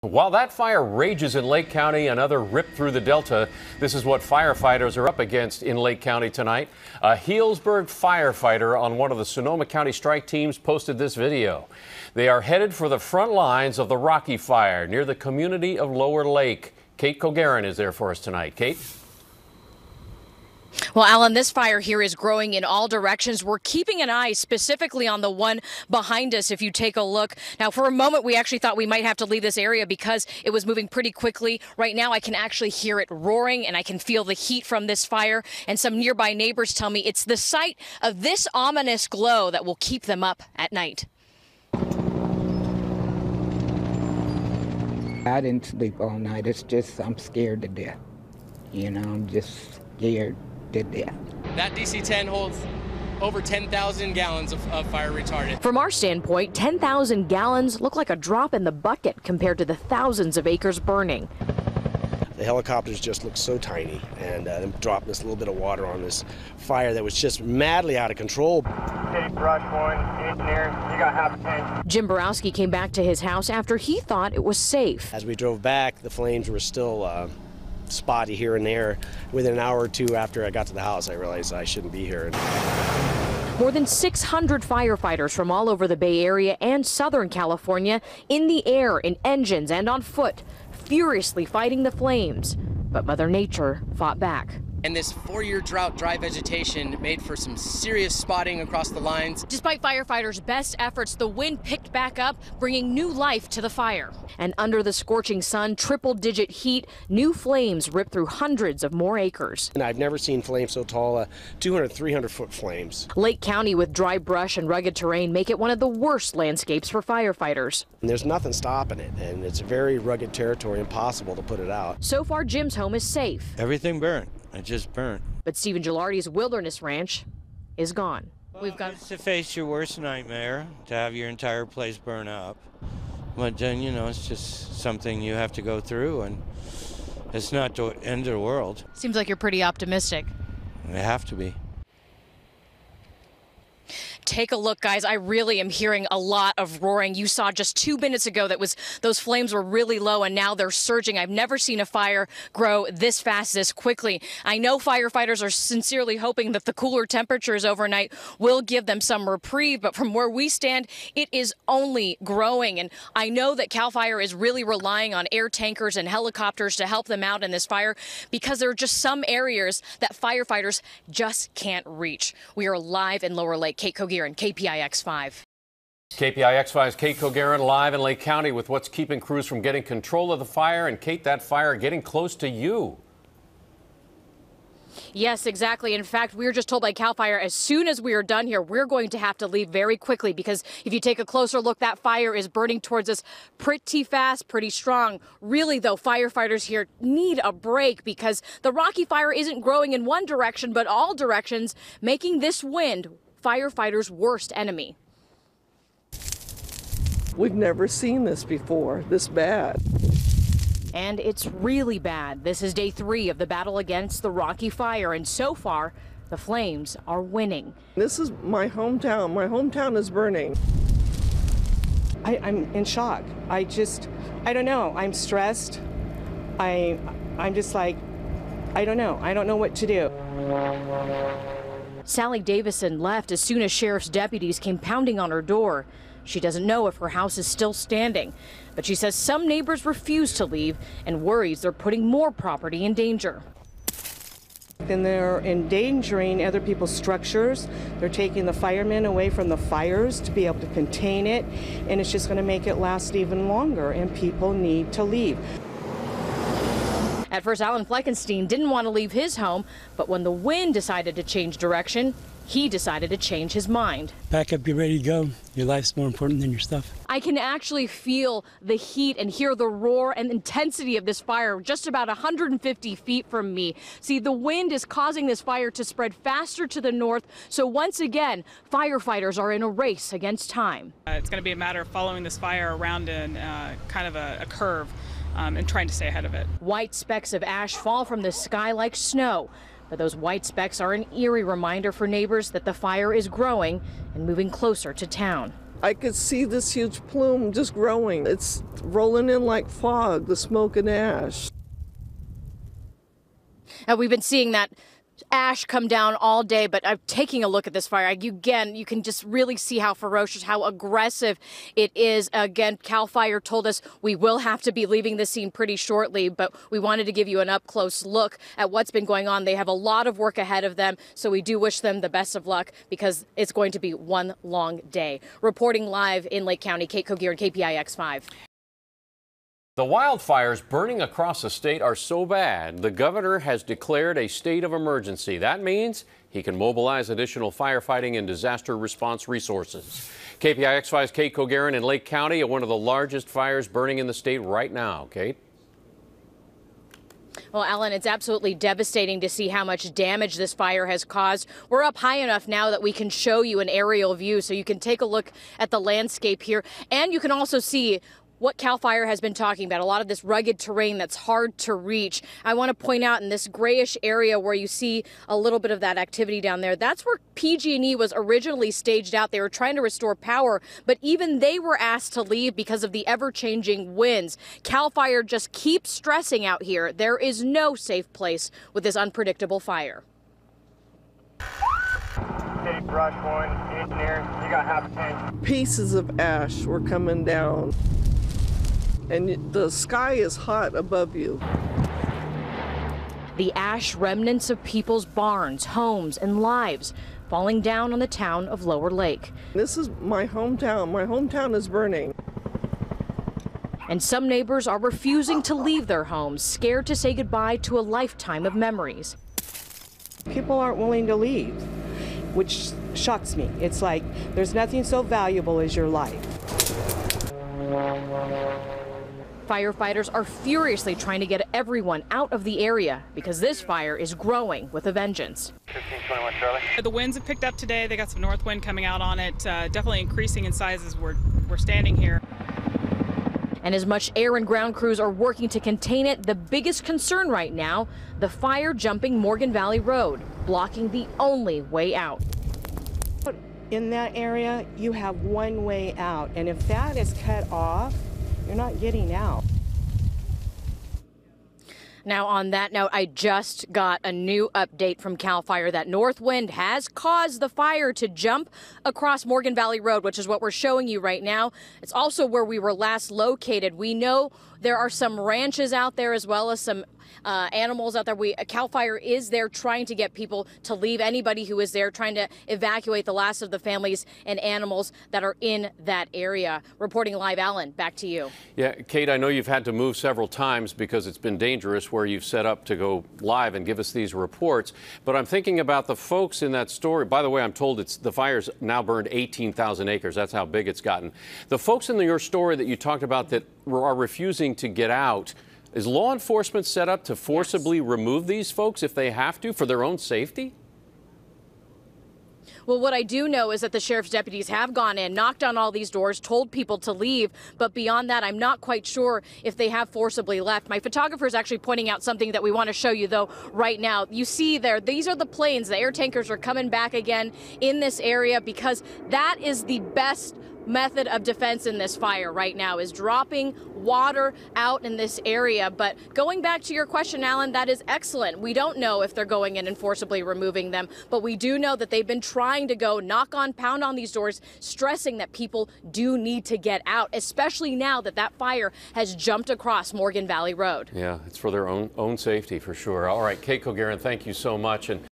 While that fire rages in Lake County, another ripped through the Delta. This is what firefighters are up against in Lake County tonight. A Healdsburg firefighter on one of the Sonoma County strike teams posted this video. They are headed for the front lines of the Rocky Fire near the community of Lower Lake. Kate Kogarin is there for us tonight. Kate? Well, Alan, this fire here is growing in all directions. We're keeping an eye specifically on the one behind us. If you take a look now, for a moment, we actually thought we might have to leave this area because it was moving pretty quickly. Right now, I can actually hear it roaring and I can feel the heat from this fire. And some nearby neighbors tell me it's the sight of this ominous glow that will keep them up at night. I didn't sleep all night. It's just I'm scared to death. You know, I'm just scared to death. That DC-10 holds over 10,000 gallons of fire retardant. From our standpoint, 10,000 gallons look like a drop in the bucket compared to the thousands of acres burning. The helicopters just look so tiny, and them dropping this little bit of water on this fire that was just madly out of control. Take brush one, engineer, you got half a tank. Jim Borowski came back to his house after he thought it was safe. As we drove back, the flames were still spotty here and there. Within an hour or two after I got to the house, I realized I shouldn't be here. More than 600 firefighters from all over the Bay Area and Southern California in the air, in engines, and on foot, furiously fighting the flames. But Mother Nature fought back. And this 4-year drought, dry vegetation made for some serious spotting across the lines. Despite firefighters' best efforts, the wind picked back up, bringing new life to the fire. And under the scorching sun, triple-digit heat, new flames ripped through hundreds of more acres. And I've never seen flames so tall, 200, 300-foot flames. Lake County, with dry brush and rugged terrain, make it one of the worst landscapes for firefighters. And there's nothing stopping it, and it's very rugged territory, impossible to put it out. So far, Jim's home is safe. Everything burned. It just burnt. But Stephen Gilardi's Wilderness Ranch is gone. We've got to face your worst nightmare, to have your entire place burn up. But then, you know, it's just something you have to go through, and it's not the end of the world. Seems like you're pretty optimistic. They have to be. Take a look, guys. I really am hearing a lot of roaring. You saw just 2 minutes ago that those flames were really low and now they're surging. I've never seen a fire grow this fast, this quickly. I know firefighters are sincerely hoping that the cooler temperatures overnight will give them some reprieve, but from where we stand, it is only growing. And I know that CAL FIRE is really relying on air tankers and helicopters to help them out in this fire because there are just some areas that firefighters just can't reach. We are live in Lower Lake. Kate Kogarin, KPIX 5. KPIX 5's Kate Kogarin live in Lake County with what's keeping crews from getting control of the fire. And Kate, that fire getting close to you. Yes, exactly. In fact, we were just told by CAL FIRE as soon as we are done here, we're going to have to leave very quickly because if you take a closer look, that fire is burning towards us pretty fast, pretty strong. Really, though, firefighters here need a break because the Rocky Fire isn't growing in one direction, but all directions, making this wind firefighters' worst enemy. We've never seen this before, this bad. And it's really bad. This is day 3 of the battle against the Rocky Fire, and so far, the flames are winning. This is my hometown. My hometown is burning. I'm in shock. I don't know. I'm stressed. I'm just like, I don't know. I don't know what to do. Sally Davison left as soon as sheriff's deputies came pounding on her door. She doesn't know if her house is still standing, but she says some neighbors refuse to leave and worries they're putting more property in danger. Then they're endangering other people's structures. They're taking the firemen away from the fires to be able to contain it, and it's just going to make it last even longer, and people need to leave. At first, Alan Fleckenstein didn't want to leave his home, but when the wind decided to change direction, he decided to change his mind. Pack up, get ready to go. Your life's more important than your stuff. I can actually feel the heat and hear the roar and intensity of this fire just about 150 feet from me. See, the wind is causing this fire to spread faster to the north, so once again, firefighters are in a race against time. It's going to be a matter of following this fire around in kind of a curve and trying to stay ahead of it. White specks of ash fall from the sky like snow. But those white specks are an eerie reminder for neighbors that the fire is growing and moving closer to town. I could see this huge plume just growing. It's rolling in like fog, the smoke and ash. We've been seeing that ash come down all day, but I'm taking a look at this fire. Again, you can just really see how ferocious, how aggressive it is. Again, CAL FIRE told us we will have to be leaving the scene pretty shortly, but we wanted to give you an up-close look at what's been going on. They have a lot of work ahead of them, so we do wish them the best of luck because it's going to be one long day. Reporting live in Lake County, Kate Kogier, KPIX 5. The wildfires burning across the state are so bad, the governor has declared a state of emergency. That means he can mobilize additional firefighting and disaster response resources. KPIX 5's Kate Kogier in Lake County, one of the largest fires burning in the state right now. Kate? Well, Alan, it's absolutely devastating to see how much damage this fire has caused. We're up high enough now that we can show you an aerial view so you can take a look at the landscape here, and you can also see what CAL FIRE has been talking about, a lot of this rugged terrain that's hard to reach. I want to point out in this grayish area where you see a little bit of that activity down there, that's where PG&E was originally staged out. They were trying to restore power, but even they were asked to leave because of the ever-changing winds. CAL FIRE just keeps stressing out here, there is no safe place with this unpredictable fire. City brush one, engineer, you got half a tank. Pieces of ash were coming down, and the sky is hot above you. The ash remnants of people's barns, homes, and lives falling down on the town of Lower Lake. This is my hometown. My hometown is burning. And some neighbors are refusing to leave their homes, scared to say goodbye to a lifetime of memories. People aren't willing to leave, which shocks me. It's like there's nothing so valuable as your life. Firefighters are furiously trying to get everyone out of the area because this fire is growing with a vengeance. 1521 Charlie. The winds have picked up today. They got some north wind coming out on it, definitely increasing in size as we're standing here. And as much air and ground crews are working to contain it, the biggest concern right now, the fire jumping Morgan Valley Road, blocking the only way out. In that area, you have one way out, and if that is cut off, you're not getting out. Now, on that note, I just got a new update from CAL FIRE that north wind has caused the fire to jump across Morgan Valley Road, which is what we're showing you right now. It's also where we were last located. We know there are some ranches out there as well as some animals out there. CAL FIRE is there trying to get people to leave, anybody who is there, trying to evacuate the last of the families and animals that are in that area. Reporting live, Alan, back to you. Yeah, Kate, I know you've had to move several times because it's been dangerous where you've set up to go live and give us these reports. But I'm thinking about the folks in that story. By the way, I'm told the fire's now burned 18,000 acres. That's how big it's gotten. The folks in your story that you talked about that are refusing to get out, is law enforcement set up to forcibly remove these folks if they have to for their own safety? Well, what I do know is that the sheriff's deputies have gone in, knocked on all these doors, told people to leave. But beyond that, I'm not quite sure if they have forcibly left. My photographer is actually pointing out something that we want to show you, though, right now. You see there, these are the planes. The air tankers are coming back again in this area because that is the best method of defense in this fire right now, is dropping water out in this area. But going back to your question, Alan, that is excellent. We don't know if they're going in and forcibly removing them, but we do know that they've been trying to go knock on, pound on these doors, stressing that people do need to get out, especially now that that fire has jumped across Morgan Valley Road. Yeah, it's for their own safety for sure. All right, Kate Kogier, thank you so much. And